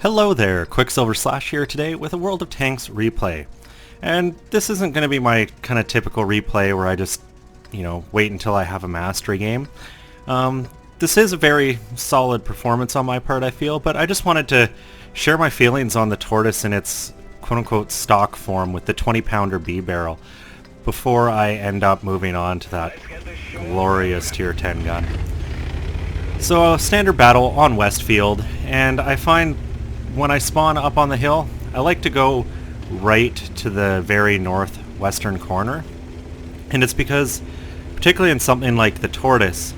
Hello there, Quicksilver Slash here today with a World of Tanks replay. And this isn't going to be my kind of typical replay where I just, wait until I have a mastery game. This is a very solid performance on my part, I feel, but I just wanted to share my feelings on the Tortoise in its quote-unquote stock form with the 20-pounder B barrel before I end up moving on to that glorious tier 10 gun. So, standard battle on Westfield, and I find when I spawn up on the hill, I like to go right to the very northwestern corner. And it's because, particularly in something like the Tortoise,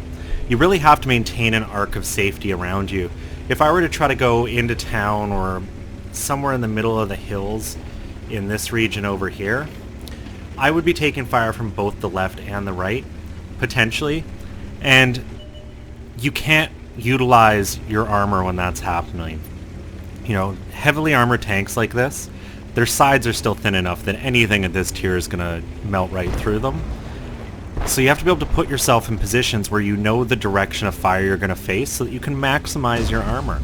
you really have to maintain an arc of safety around you. If I were to try to go into town or somewhere in the middle of the hills in this region over here, I would be taking fire from both the left and the right, potentially, and you can't utilize your armor when that's happening. Heavily armored tanks like this, their sides are still thin enough that anything at this tier is going to melt right through them. So you have to be able to put yourself in positions where you know the direction of fire you're going to face so that you can maximize your armor.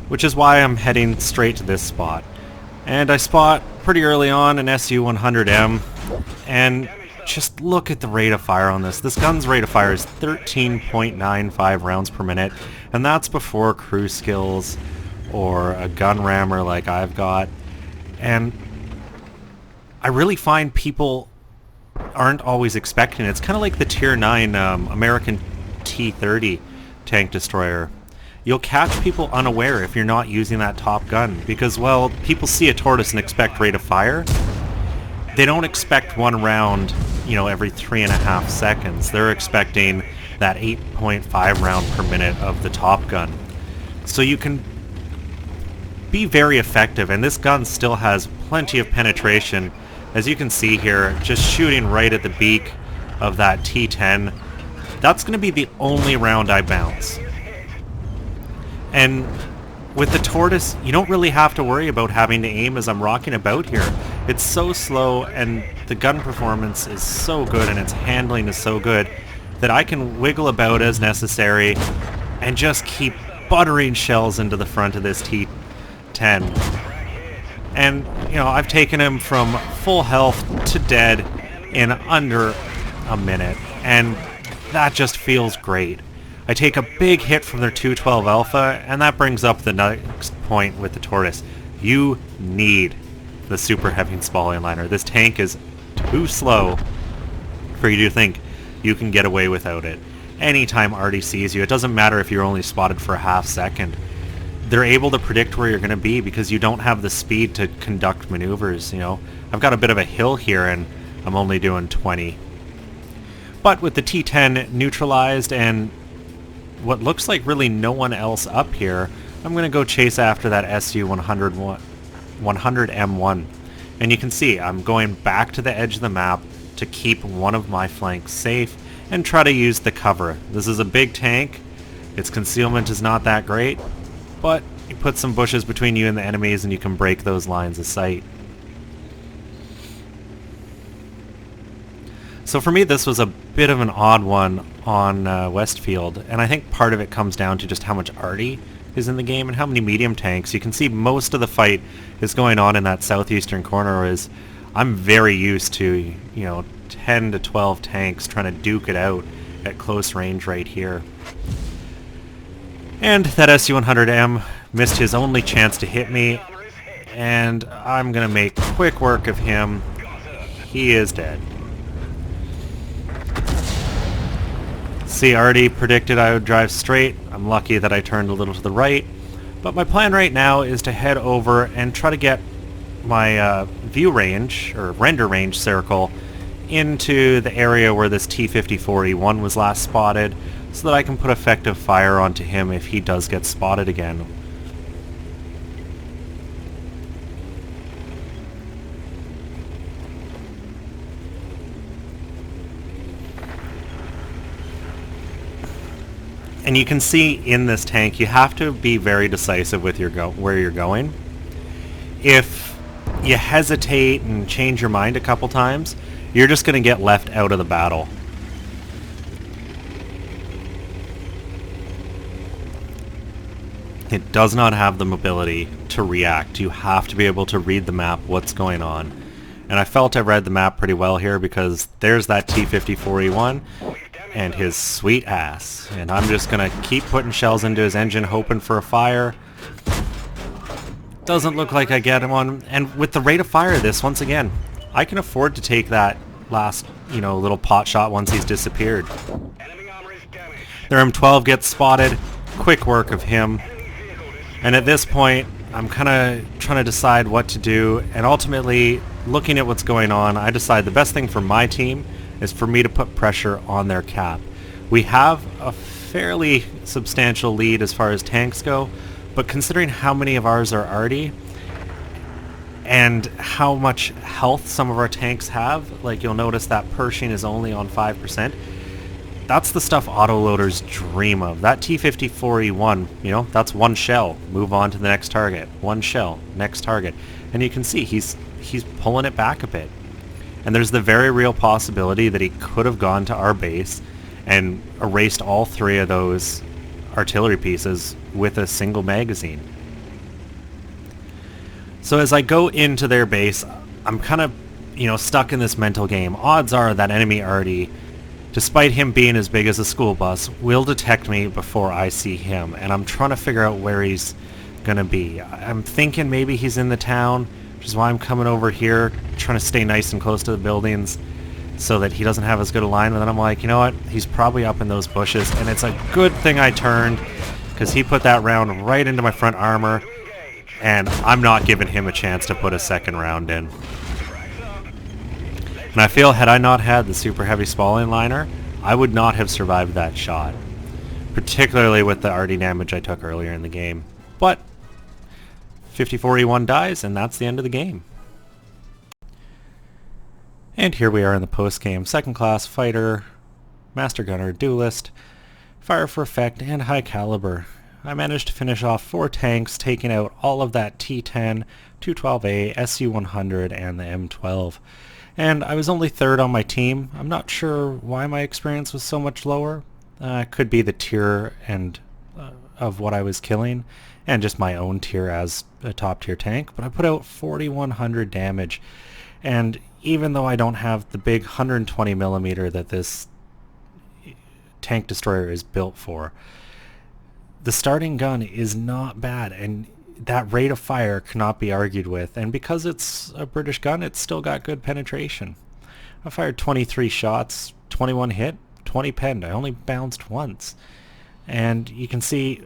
Which is why I'm heading straight to this spot. And I spot pretty early on an SU-100M, and just look at the rate of fire on this. This gun's rate of fire is 13.95 rounds per minute, and that's before crew skills or a gun rammer like I've got. And I really find people aren't always expecting it. It's kind of like the tier 9 American T-30 tank destroyer. You'll catch people unaware if you're not using that top gun because, well, people see a Tortoise and expect rate of fire. They don't expect one round, every 3.5 seconds. They're expecting that 8.5 round per minute of the top gun. So you can be very effective, and this gun still has plenty of penetration. As you can see here, just shooting right at the beak of that T-10, that's going to be the only round I bounce. And with the Tortoise, you don't really have to worry about having to aim as I'm rocking about here. It's so slow, and the gun performance is so good, and its handling is so good, that I can wiggle about as necessary and just keep buttering shells into the front of this T-10. And, I've taken him from full health to dead in under a minute, and that just feels great. I take a big hit from their 212 Alpha, and that brings up the next point with the Tortoise. You need the super heavy spalling liner. This tank is too slow for you to think you can get away without it. Anytime Artie sees you, it doesn't matter if you're only spotted for a half second. They're able to predict where you're going to be because you don't have the speed to conduct maneuvers, I've got a bit of a hill here, and I'm only doing 20. But with the T-10 neutralized and what looks like really no one else up here, I'm going to go chase after that SU-100M1. And you can see I'm going back to the edge of the map to keep one of my flanks safe and try to use the cover. This is a big tank. Its concealment is not that great, but you put some bushes between you and the enemies and you can break those lines of sight. So for me, this was a bit of an odd one on Westfield, and I think part of it comes down to just how much Artie is in the game and how many medium tanks. You can see most of the fight is going on in that southeastern corner, whereas I'm very used to, 10 to 12 tanks trying to duke it out at close range right here. And that SU-100M missed his only chance to hit me, and I'm going to make quick work of him. He is dead. See, Artie predicted I would drive straight. I'm lucky that I turned a little to the right. But my plan right now is to head over and try to get my view range, or render range circle, into the area where this T-54E1 was last spotted, so that I can put effective fire onto him if he does get spotted again. And you can see in this tank, you have to be very decisive with where you're going. If you hesitate and change your mind a couple times, you're just going to get left out of the battle. It does not have the mobility to react. You have to be able to read the map, what's going on. And I felt I read the map pretty well here because there's that T-54E1 and his sweet ass. And I'm just gonna keep putting shells into his engine, hoping for a fire. Doesn't look like I get one. And with the rate of fire of this, once again, I can afford to take that last, little pot shot once he's disappeared. Their M12 gets spotted. Quick work of him. And at this point, I'm kind of trying to decide what to do, and ultimately, looking at what's going on, I decide the best thing for my team is for me to put pressure on their cap. We have a fairly substantial lead as far as tanks go, but considering how many of ours are arty, and how much health some of our tanks have, like you'll notice that Pershing is only on 5%, that's the stuff autoloaders dream of. That T-54E1, that's one shell. Move on to the next target. One shell, next target. And you can see he's pulling it back a bit. And there's the very real possibility that he could have gone to our base and erased all three of those artillery pieces with a single magazine. So as I go into their base, I'm kind of, stuck in this mental game. Odds are that enemy arty, despite him being as big as a school bus, will detect me before I see him, and I'm trying to figure out where he's gonna be. I'm thinking maybe he's in the town, which is why I'm coming over here, trying to stay nice and close to the buildings so that he doesn't have as good a line, and then I'm like, you know what, he's probably up in those bushes, and it's a good thing I turned, because he put that round right into my front armor, and I'm not giving him a chance to put a second round in. And I feel had I not had the super heavy spalling liner, I would not have survived that shot. Particularly with the arty damage I took earlier in the game. But 54E1 dies, and that's the end of the game. And here we are in the post-game. Second class fighter, master gunner, duelist, fire for effect, and high caliber. I managed to finish off 4 tanks, taking out all of that T-10, 212A, SU-100, and the M12. And I was only 3rd on my team. I'm not sure why my experience was so much lower. Could be the tier and of what I was killing, and just my own tier as a top tier tank. But I put out 4,100 damage, and even though I don't have the big 120mm that this tank destroyer is built for, the starting gun is not bad, and that rate of fire cannot be argued with, and because it's a British gun, it's still got good penetration. I fired 23 shots, 21 hit, 20 penned. I only bounced once. And you can see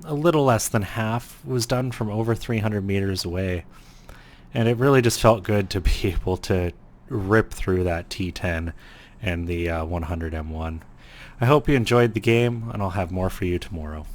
a little less than half was done from over 300 meters away. And it really just felt good to be able to rip through that T-10 and the 100 M1. I hope you enjoyed the game, and I'll have more for you tomorrow.